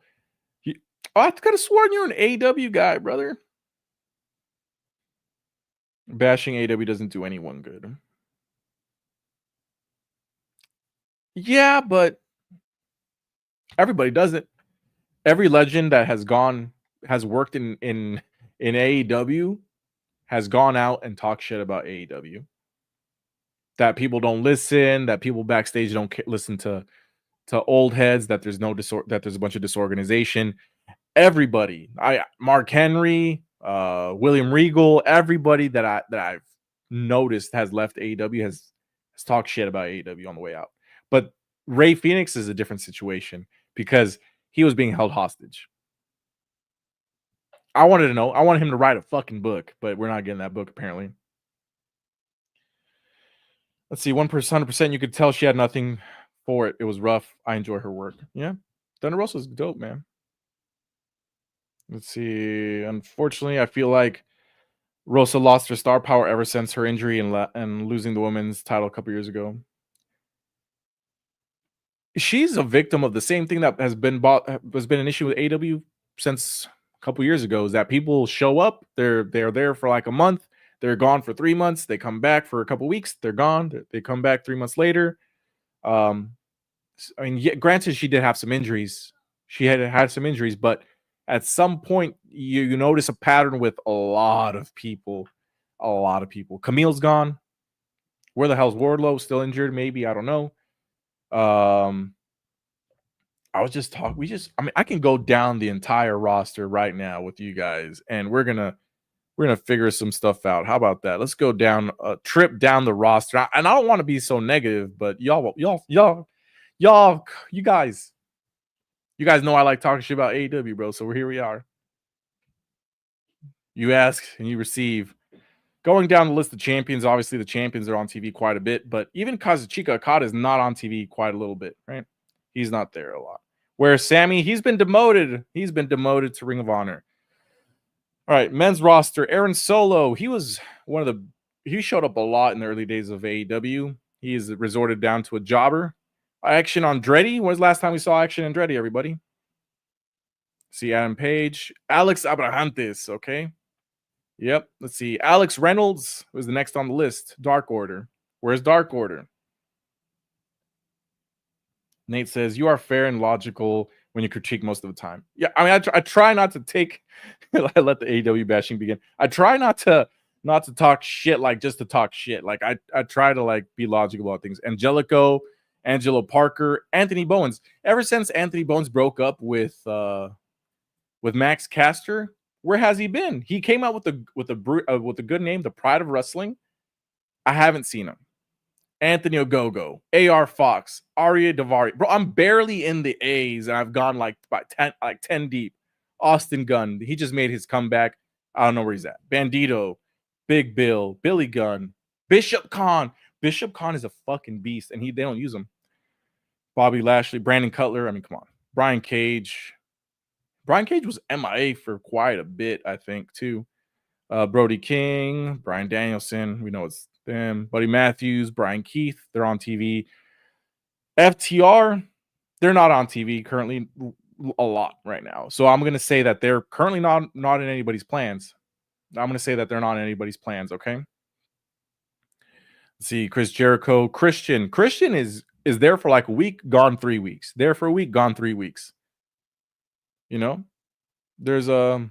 I could have sworn you're an AEW guy, brother. Bashing AEW doesn't do anyone good. Yeah, but everybody does it. Every legend that has worked in AEW has gone out and talked shit about AEW. That people don't listen, that people backstage don't listen to old heads, that there's that there's a bunch of disorganization. Everybody, Mark Henry, William Regal, everybody that I've noticed has left AEW has talked shit about AEW on the way out. But Ray Phoenix is a different situation because he was being held hostage. I wanted to know. I wanted him to write a fucking book, but we're not getting that book apparently. Let's see, 100%. You could tell she had nothing for it. It was rough. I enjoy her work. Yeah, Thunder Rosa's dope, man. Let's see. Unfortunately, I feel like Rosa lost her star power ever since her injury and losing the women's title a couple years ago. She's a victim of the same thing that has been an issue with AEW since a couple years ago. Is that people show up, they're there for like a month, they're gone for 3 months, they come back for a couple weeks, they're gone, they come back 3 months later. I mean, yeah, granted, she did have some injuries. She had some injuries, but at some point, you notice a pattern with a lot of people. A lot of people. Camille's gone. Where the hell's Wardlow? Still injured? Maybe, I don't know. I was just talking. I mean, I can go down the entire roster right now with you guys, and we're gonna figure some stuff out. How about that? Let's go down a trip down the roster. And I don't want to be so negative, but you guys know I like talking shit about AEW, bro. So here we are. You ask and you receive. Going down the list of champions, obviously the champions are on TV quite a bit, but even Kazuchika Okada is not on TV quite a little bit, right? He's not there a lot. Whereas Sammy, he's been demoted. He's been demoted to Ring of Honor. All right, men's roster. Aaron Solo, he showed up a lot in the early days of AEW. He's resorted down to a jobber. Action Andretti. When's the last time we saw Action Andretti, everybody? See Adam Page. Alex Abrahantes, okay? Yep. Let's see. Alex Reynolds was the next on the list. Dark Order. Where's Dark Order? Nate says, you are fair and logical when you critique most of the time. Yeah, I mean, I try not to take I let the AEW bashing begin. I try not to talk shit like just to talk shit. Like I try to like be logical about things. Angelico, Angelo Parker, Anthony Bowens. Ever since Anthony Bowens broke up with Max Caster, where has he been? He came out with a good name, the Pride of Wrestling. I haven't seen him. Anthony Ogogo, AR Fox, Arya Davari. Bro, I'm barely in the A's and I've gone like 10 deep. Austin Gunn, he just made his comeback. I don't know where he's at. Bandito, Big Bill, Billy Gunn, Bishop Khan. Bishop Khan is a fucking beast and they don't use him. Bobby Lashley, Brandon Cutler. I mean, come on. Brian Cage. Brian Cage was MIA for quite a bit, I think, too. Brody King, Bryan Danielson. We know it's them. Buddy Matthews, Brian Keith. They're on TV. FTR, they're not on TV currently a lot right now. So I'm going to say that they're currently not in anybody's plans. I'm going to say that they're not in anybody's plans, okay? Let's see, Chris Jericho. Christian is there for like a week, gone 3 weeks. There for a week, gone 3 weeks. You know? There's a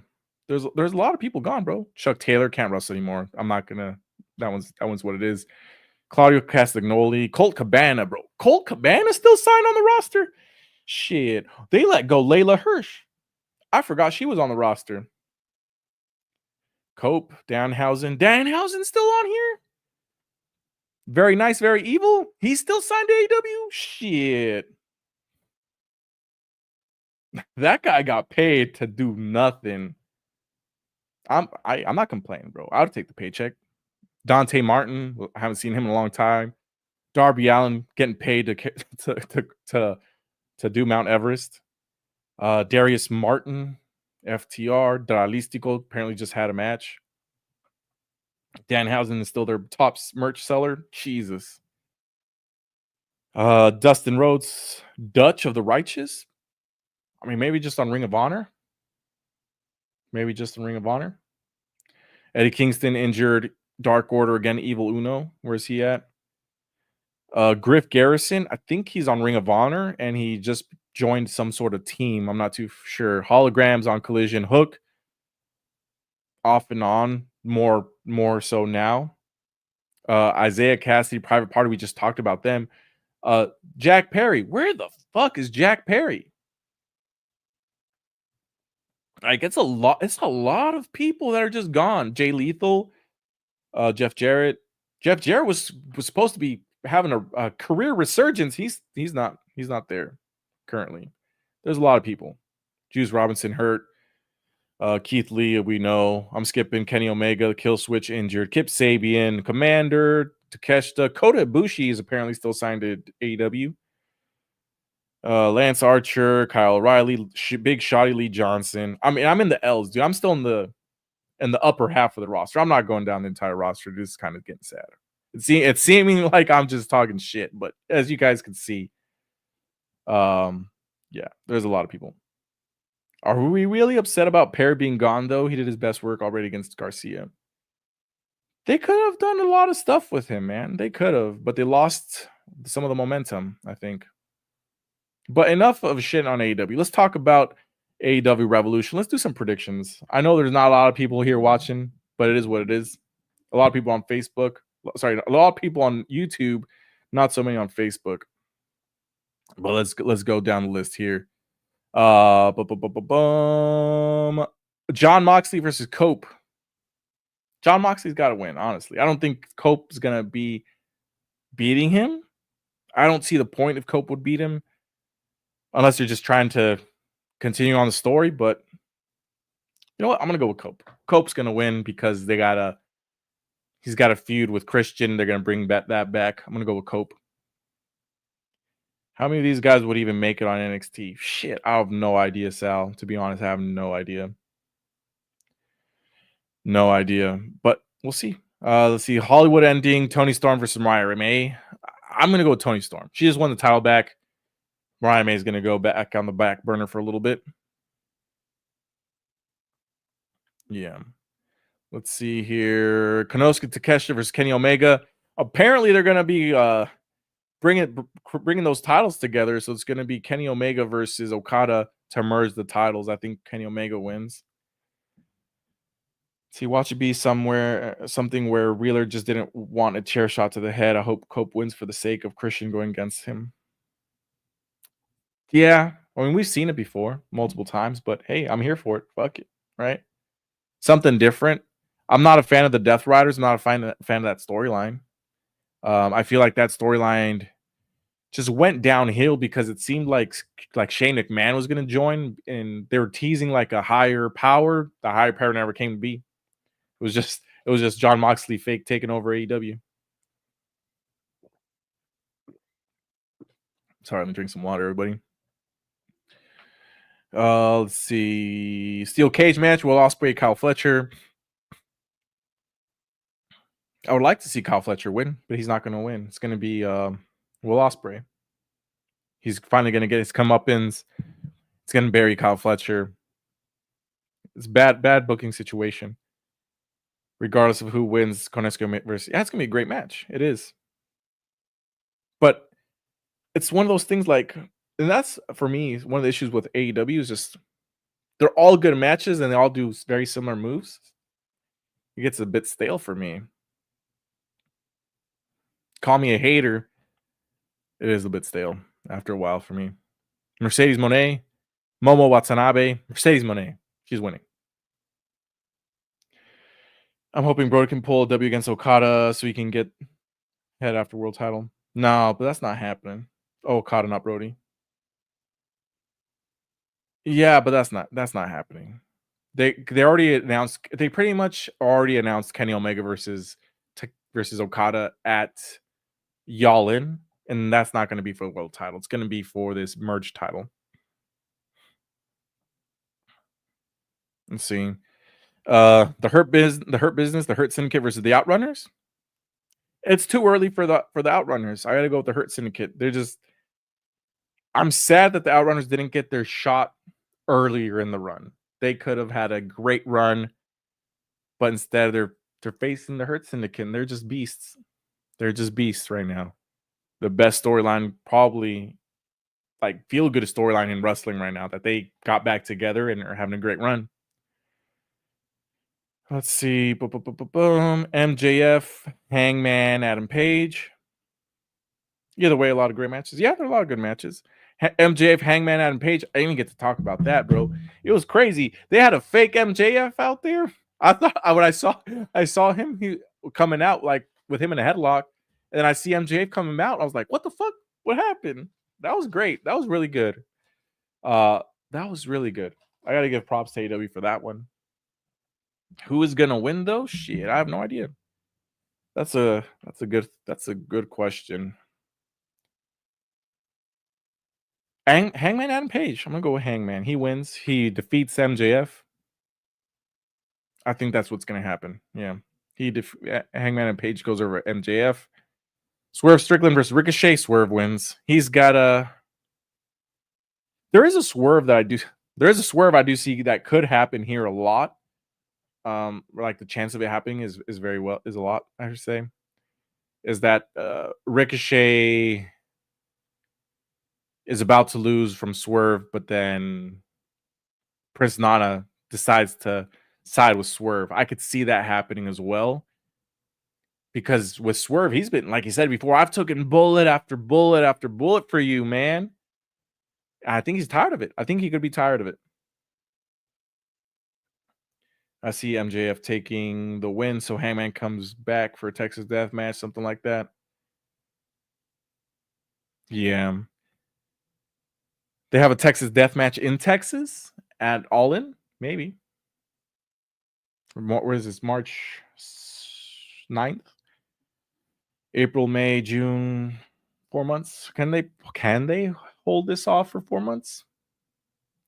lot of people gone, bro. Chuck Taylor can't wrestle anymore. I'm not gonna. That one's what it is. Claudio Castagnoli, Colt Cabana, bro. Colt Cabana still signed on the roster. Shit, they let go Layla Hirsch. I forgot she was on the roster. Cope, Danhausen still on here. Very nice, very evil. He's still signed to AEW. Shit, that guy got paid to do nothing. I'm not complaining, bro. I would take the paycheck. Dante Martin, I haven't seen him in a long time. Darby Allin getting paid to do Mount Everest. Darius Martin, FTR, Dralistico apparently just had a match. Danhausen is still their top merch seller. Jesus. Dustin Rhodes, Dutch of the Righteous. I mean, maybe just on Ring of Honor. Maybe just in Ring of Honor. Eddie Kingston injured. Dark Order again. Evil Uno. Where's he at? Griff Garrison. I think he's on Ring of Honor and he just joined some sort of team. I'm not too sure. Holograms on Collision. Hook. Off and on. More so now. Isaiah Cassidy, Private Party. We just talked about them. Jack Perry. Where the fuck is Jack Perry? Like it's a lot of people that are just gone. Jay Lethal, Jeff Jarrett. Jeff Jarrett was supposed to be having a career resurgence. He's not there currently. There's a lot of people. Juice Robinson hurt. Keith Lee, we know. I'm skipping Kenny Omega, Kill Switch injured. Kip Sabian, Commander, Takeshita. Kota Ibushi is apparently still signed to AEW. Lance Archer, Kyle O'Reilly, Big Shotty Lee Johnson. I mean, I'm in the L's, dude. I'm still in the upper half of the roster. I'm not going down the entire roster. This is kind of getting sad. It's seeming like I'm just talking shit, but as you guys can see, yeah, there's a lot of people. Are we really upset about Perry being gone, though? He did his best work already against Garcia. They could have done a lot of stuff with him, man. They could have, but they lost some of the momentum, I think. But enough of shit on AEW. Let's talk about AEW Revolution. Let's do some predictions. I know there's not a lot of people here watching, but it is what it is. A lot of people on Facebook. Sorry, a lot of people on YouTube, not so many on Facebook. But let's go down the list here. John Moxley versus Cope. John Moxley's got to win, honestly. I don't think Cope is going to be beating him. I don't see the point if Cope would beat him unless you're just trying to continue on the story. But you know what? I'm going to go with Cope. Cope's going to win because he's got a feud with Christian. They're going to bring that back. I'm going to go with Cope. How many of these guys would even make it on NXT? Shit, I have no idea, Sal. To be honest, I have no idea. No idea. But we'll see. Let's see. Hollywood ending. Toni Storm versus Mariah May. I'm going to go with Toni Storm. She just won the title back. Mariah May is going to go back on the back burner for a little bit. Yeah. Let's see here. Konosuke Takeshita versus Kenny Omega. Apparently, they're going to be bringing those titles together. So it's going to be Kenny Omega versus Okada to merge the titles. I think Kenny Omega wins. See, watch it be something where Wheeler just didn't want a chair shot to the head. I hope Cope wins for the sake of Christian going against him. Yeah, I mean, we've seen it before multiple times, but hey, I'm here for it. Fuck it, right? Something different. I'm not a fan of the Death Riders. I'm not a fan of that storyline. I feel like that storyline just went downhill because it seemed like Shane McMahon was going to join, and they were teasing like a higher power. The higher power never came to be. It was just John Moxley fake taking over AEW. Sorry, let me drink some water, everybody. Let's see. Steel cage match. Will Ospreay, Kyle Fletcher. I would like to see Kyle Fletcher win, but he's not going to win. It's going to be Will Ospreay. He's finally going to get his comeuppance. It's going to bury Kyle Fletcher. It's bad booking situation. Regardless of who wins, Konosuke versus... Yeah, it's going to be a great match. It is. But it's one of those things like... And that's, for me, one of the issues with AEW is just... They're all good matches, and they all do very similar moves. It gets a bit stale for me. Call me a hater. It is a bit stale after a while for me. Mercedes Moné, Momo Watanabe. Mercedes Moné. She's winning. I'm hoping Brody can pull a W against Okada so he can get Head after world title. No, but that's not happening. Oh, Okada, not Brody. Yeah, but that's not happening. They already announced. They pretty much already announced Kenny Omega versus Okada at Yallin, and that's not going to be for the world title. It's going to be for this merge title. Let's see. The Hurt Business, the Hurt Syndicate versus the Outrunners. It's too early for the Outrunners. I got to go with the Hurt Syndicate. They're just. I'm sad that the Outrunners didn't get their shot earlier in the run. They could have had a great run, but instead they're facing the Hurt Syndicate. And they're just beasts. They're just beasts right now. The best storyline, probably like feel good storyline in wrestling right now, that they got back together and are having a great run. Let's see. Boom. MJF, Hangman, Adam Page. Either way, a lot of great matches. Yeah, there are a lot of good matches. MJF, Hangman, Adam Page. I didn't even get to talk about that, bro. It was crazy. They had a fake MJF out there. I thought when I saw him, he coming out like with him in a headlock, and then I see MJF coming out. I was like, what the fuck? What happened? That was great. That was really good. That was really good. I gotta give props to AEW for that one. Who is gonna win though? Shit, I have no idea. That's a good question. Hangman Adam Page. I'm gonna go with Hangman. He wins. He defeats MJF. I think that's what's gonna happen. Yeah, Hangman and Page goes over MJF. Swerve Strickland versus Ricochet. Swerve wins. He's got a. There is a swerve that I do. There is a swerve I do see that could happen here a lot. Like the chance of it happening is a lot. I should say, is that Ricochet is about to lose from Swerve, but then Prince Nana decides to side with Swerve. I could see that happening as well. Because with Swerve, he's been, like he said before, I've taken bullet after bullet after bullet for you, man. I think he's tired of it. I think he could be tired of it. I see MJF taking the win, so Hangman comes back for a Texas Death Match, something like that. Yeah. They have a Texas Death Match in Texas at All In, maybe. Where is this? March 9th? April, May, June, 4 months. Can they hold this off for 4 months?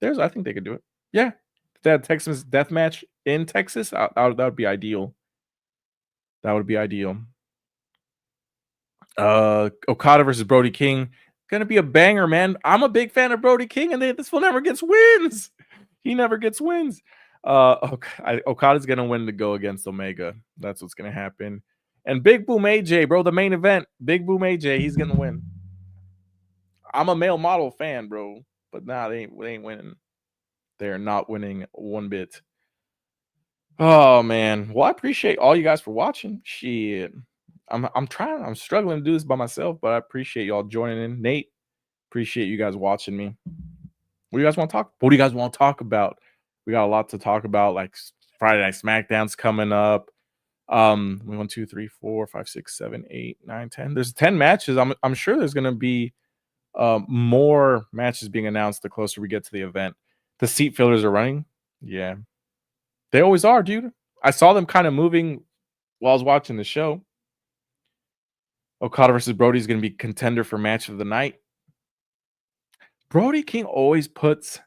I think they could do it. Yeah. If they had Texas Death Match in Texas, that would be ideal. That would be ideal. Okada versus Brody King. Gonna be a banger, man. I'm a big fan of Brody King, and this one never gets wins. He never gets wins. Okada's gonna win to go against Omega. That's what's gonna happen. And Big Boom AJ, bro, the main event. Big Boom AJ, he's gonna win. I'm a male model fan, bro, but nah, they ain't winning. They're not winning one bit. Oh man. Well, I appreciate all you guys for watching. Shit. I'm struggling to do this by myself, but I appreciate y'all joining in. Nate, appreciate you guys watching me. What do you guys want to talk? What do you guys want to talk about? We got a lot to talk about, like Friday Night SmackDown's coming up. 1, 2, 3, 4, 5, 6, 7, 8, 9, 10. There's 10 matches. I'm sure there's gonna be more matches being announced the closer we get to the event. The seat fillers are running. Yeah. They always are, dude. I saw them kind of moving while I was watching the show. Okada versus Brody is going to be contender for match of the night. Brody King always puts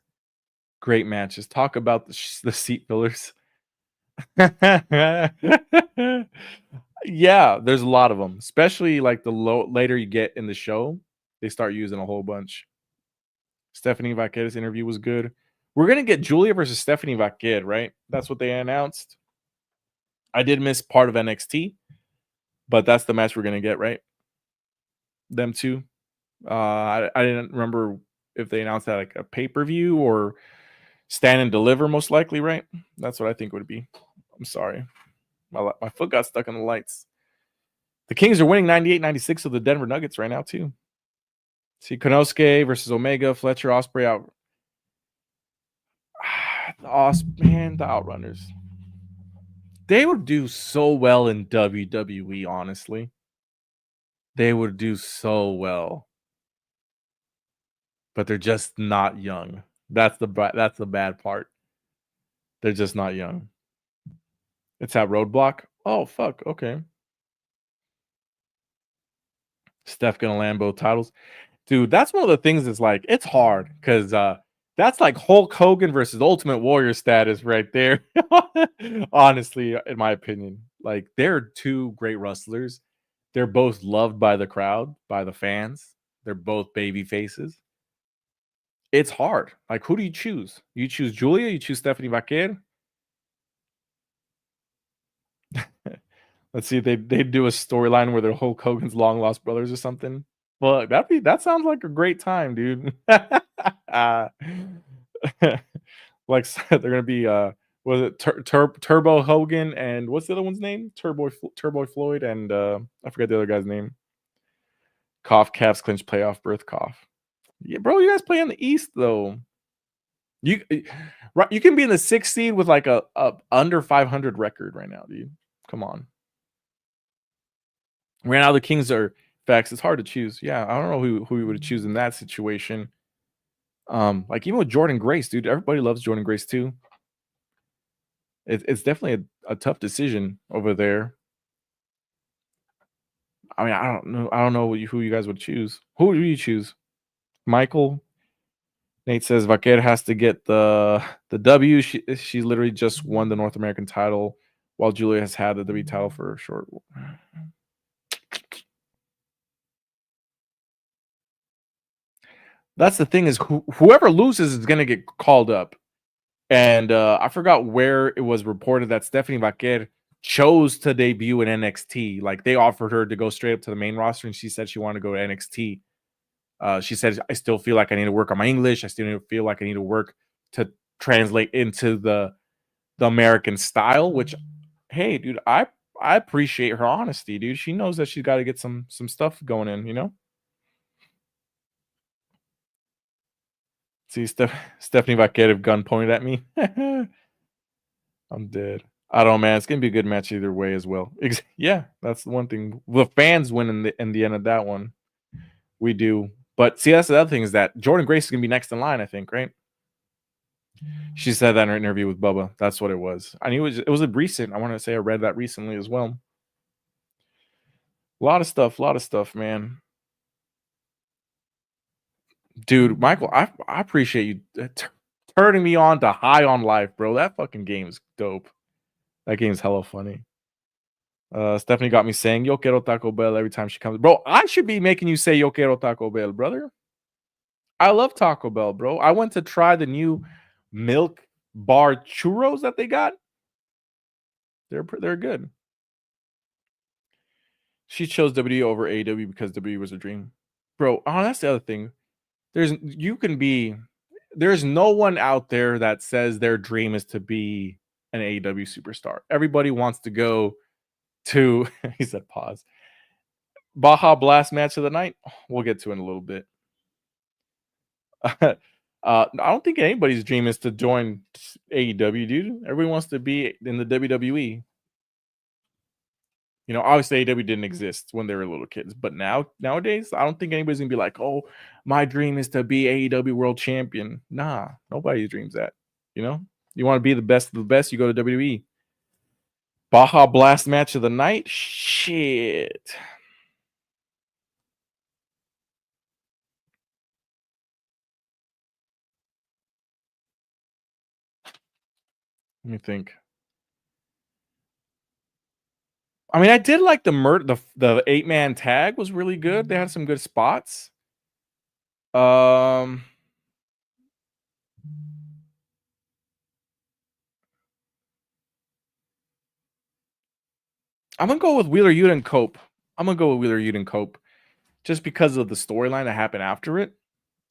great matches. Talk about the seat fillers. Yeah, there's a lot of them, especially like later you get in the show, they start using a whole bunch. Stephanie Vaquera's interview was good. We're going to get Julia versus Stephanie Vaquera, right? That's what they announced. I did miss part of NXT, but that's the match we're going to get, right? Them two. I didn't remember if they announced that like a pay-per-view or stand and deliver, most likely, right? That's what I think it would be. I'm sorry. My foot got stuck in the lights. The Kings are winning 98-96 of the Denver Nuggets right now, too. See, Konosuke versus Omega, Fletcher, Ospreay out. The Outrunners. They would do so well in WWE, honestly. They would do so well, but they're just not young. That's the bad part. They're just not young. It's at Roadblock? Oh, fuck, okay. Steph gonna land both titles. Dude, that's one of the things that's like, it's hard because that's like Hulk Hogan versus Ultimate Warrior status right there. Honestly, in my opinion, like they're two great wrestlers. They're both loved by the crowd, by the fans. They're both baby faces. It's hard. Like, who do you choose? You choose Julia, you choose Stephanie Vaquer. Let's see if they do a storyline where they're Hulk Hogan's long lost brothers or something. Well, that sounds like a great time, dude. Like they're gonna be was it Turbo Hogan and what's the other one's name? Turbo Floyd and I forget the other guy's name. Cough calves clinch playoff berth cough. Yeah, bro, you guys play in the East though. You can be in the 6th seed with like a under 500 record right now, dude. Come on. Right now the Kings are facts. It's hard to choose. Yeah, I don't know who we would choose in that situation. Like even with Jordan Grace, dude, everybody loves Jordan Grace too. It's definitely a tough decision over there. I mean, I don't know. I don't know who you guys would choose. Who do you choose? Michael. Nate says Vaquer has to get the W. She literally just won the North American title, while Julia has had the W title for a short. That's the thing is whoever loses is gonna get called up. And I forgot where it was reported that Stephanie Vaquer chose to debut in NXT. Like they offered her to go straight up to the main roster, and she said she wanted to go to NXT. She said, "I still feel like I need to work on my English. I still feel like I need to work to translate into the American style." Which, hey, dude, I appreciate her honesty, dude. She knows that she's got to get some stuff going in, you know. See, Stephanie Vaquer gun pointed at me. I'm dead. I don't know, man. It's gonna be a good match either way as well. Yeah, that's the one thing. The fans win in the end of that one. We do. But see, that's the other thing is that Jordan Grace is gonna be next in line, I think, right? She said that in her interview with Bubba. That's what it was. I knew it was a recent. I want to say I read that recently as well. A lot of stuff, man. Dude, Michael, I appreciate you turning me on to High on Life, bro. That fucking game's dope. That game's hella funny. Stephanie got me saying Yo quiero Taco Bell every time she comes. Bro, I should be making you say Yo quiero Taco Bell, brother. I love Taco Bell, bro. I went to try the new milk bar churros that they got. They're good. She chose WWE over AEW because WWE was a dream. Bro, oh, that's the other thing. There's no one out there that says their dream is to be an AEW superstar. Everybody wants to go to he said pause. Baja Blast match of the night. We'll get to it in a little bit. I don't think anybody's dream is to join AEW, dude. Everybody wants to be in the WWE. You know, obviously AEW didn't exist when they were little kids, but nowadays, I don't think anybody's gonna be like, "Oh, my dream is to be AEW World Champion." Nah, nobody dreams that. You know, you want to be the best of the best, you go to WWE. Baja Blast match of the night. Shit. Let me think. I mean, I did like the 8-man tag was really good. They had some good spots. Um I'm gonna go with Wheeler Yuta and Cope. I'm gonna go with Wheeler Yuta and Cope just because of the storyline that happened after it.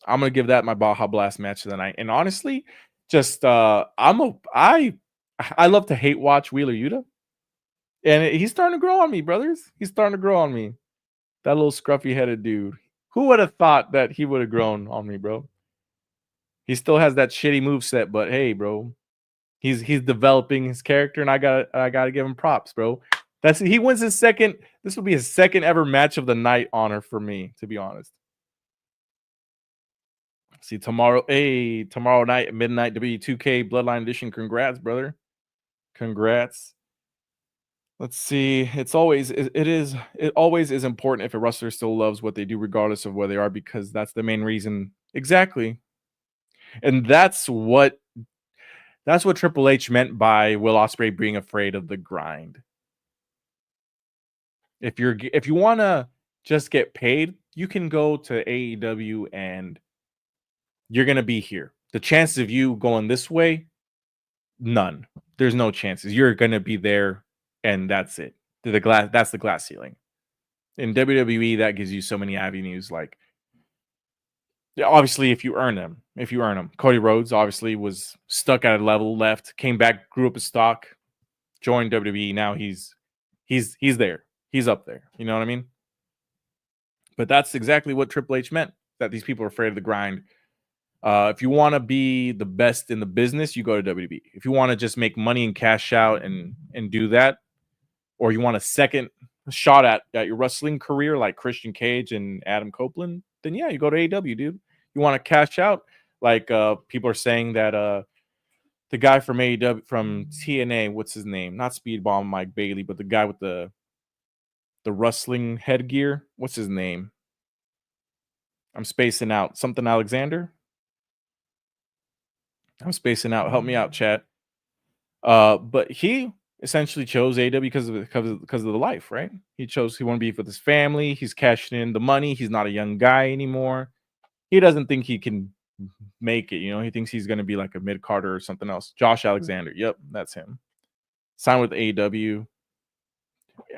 I'm gonna give that my Baja Blast match of the night. And honestly, just I love to hate watch Wheeler Yuta, and he's starting to grow on me, brothers. He's starting to grow on me. That little scruffy headed dude. Who would have thought that he would have grown on me, bro? He still has that shitty move set, but hey, bro, he's developing his character, and I gotta give him props, bro. He wins his second. This will be his second ever match of the night honor for me, to be honest. See tomorrow. Hey, tomorrow night at midnight, W2K Bloodline Edition. Congrats, brother. Congrats. Let's see. It always is important if a wrestler still loves what they do, regardless of where they are, because that's the main reason. Exactly. And that's what Triple H meant by Will Ospreay being afraid of the grind. If you want to just get paid, you can go to AEW and you're going to be here. The chances of you going this way, none. There's no chances. You're going to be there and that's it. That's the glass ceiling. In WWE, that gives you so many avenues. Like, obviously, if you earn them. Cody Rhodes obviously was stuck at a level, left, came back, grew up his stock, joined WWE. Now he's there. He's up there. You know what I mean? But that's exactly what Triple H meant, that these people are afraid of the grind. If you want to be the best in the business, you go to WWE. If you want to just make money and cash out and do that, or you want a second shot at your wrestling career like Christian Cage and Adam Copeland, then yeah, you go to AEW, dude. You want to cash out, like people are saying that the guy from AEW, from TNA, what's his name? Not Speedball Mike Bailey, but the guy with the wrestling headgear. What's his name? I'm spacing out. Something Alexander? I'm spacing out. Help me out, chat. But he essentially chose AEW because of the life, right? He wanted to be with his family. He's cashing in the money. He's not a young guy anymore. He doesn't think he can make it. He thinks he's going to be like a mid-carder or something else. Josh Alexander. Yep, that's him. Signed with AEW.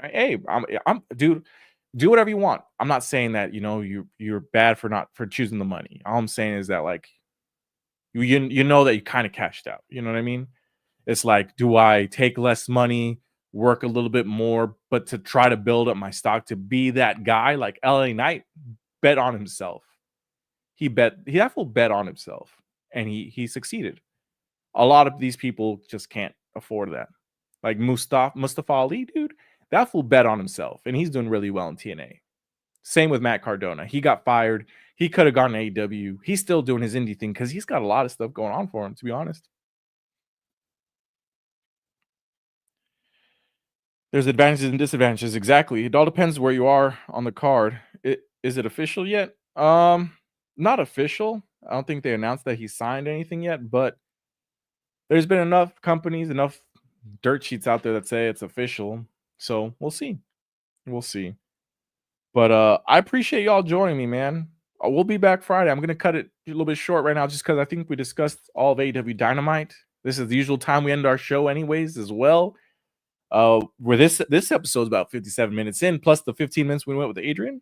Hey, I'm dude. Do whatever you want. I'm not saying that you're bad for choosing the money. All I'm saying is that, like, you know that you kind of cashed out. You know what I mean? It's like, do I take less money, work a little bit more, but to try to build up my stock to be that guy? Like LA Knight bet on himself. He bet on himself, and he succeeded. A lot of these people just can't afford that. Like Mustafa Ali, dude, that fool bet on himself, and he's doing really well in TNA. Same with Matt Cardona. He got fired. He could have gone to AEW. He's still doing his indie thing because he's got a lot of stuff going on for him, to be honest. There's advantages and disadvantages. Exactly. It all depends where you are on the card. Is it official yet? Not official. I don't think they announced that he signed anything yet, but there's been enough companies, enough dirt sheets out there that say it's official. So we'll see. We'll see. But I appreciate y'all joining me, man. We'll be back Friday. I'm gonna cut it a little bit short right now, just because I think we discussed all of AEW Dynamite. This is the usual time we end our show, anyways, as well. Where this episode's about 57 minutes in, plus the 15 minutes we went with Adrian.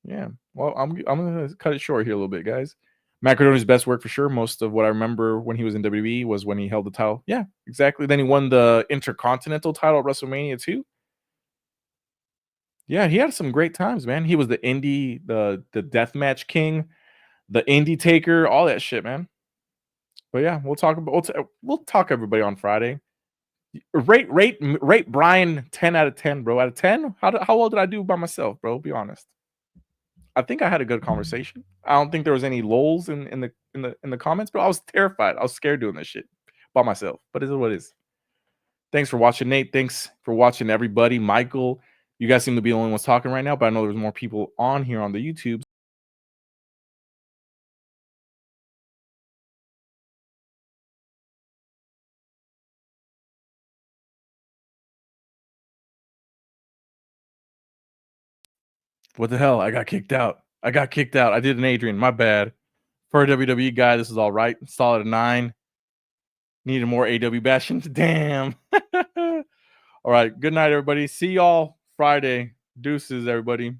Yeah. Well, I'm gonna cut it short here a little bit, guys. Matt Cardona's best work for sure. Most of what I remember when he was in WWE was when he held the title. Yeah, exactly. Then he won the Intercontinental title at WrestleMania 2. Yeah, he had some great times, man. He was the deathmatch king, the indie taker, all that shit, man. But yeah, we'll talk everybody on Friday. Rate Brian 10 out of 10, bro. Out of 10, how well did I do by myself, bro? Be honest. I think I had a good conversation. I don't think there was any lulls in the comments, but I was terrified. I was scared doing this shit by myself. But it is what it is. Thanks for watching, Nate. Thanks for watching, everybody. Michael, you guys seem to be the only ones talking right now, but I know there's more people on here on the YouTube. What the hell? I got kicked out. I did an Adrian. My bad. For a WWE guy, this is all right. Solid 9. Needed more AW bashing. Damn. All right. Good night, everybody. See y'all Friday. Deuces, everybody.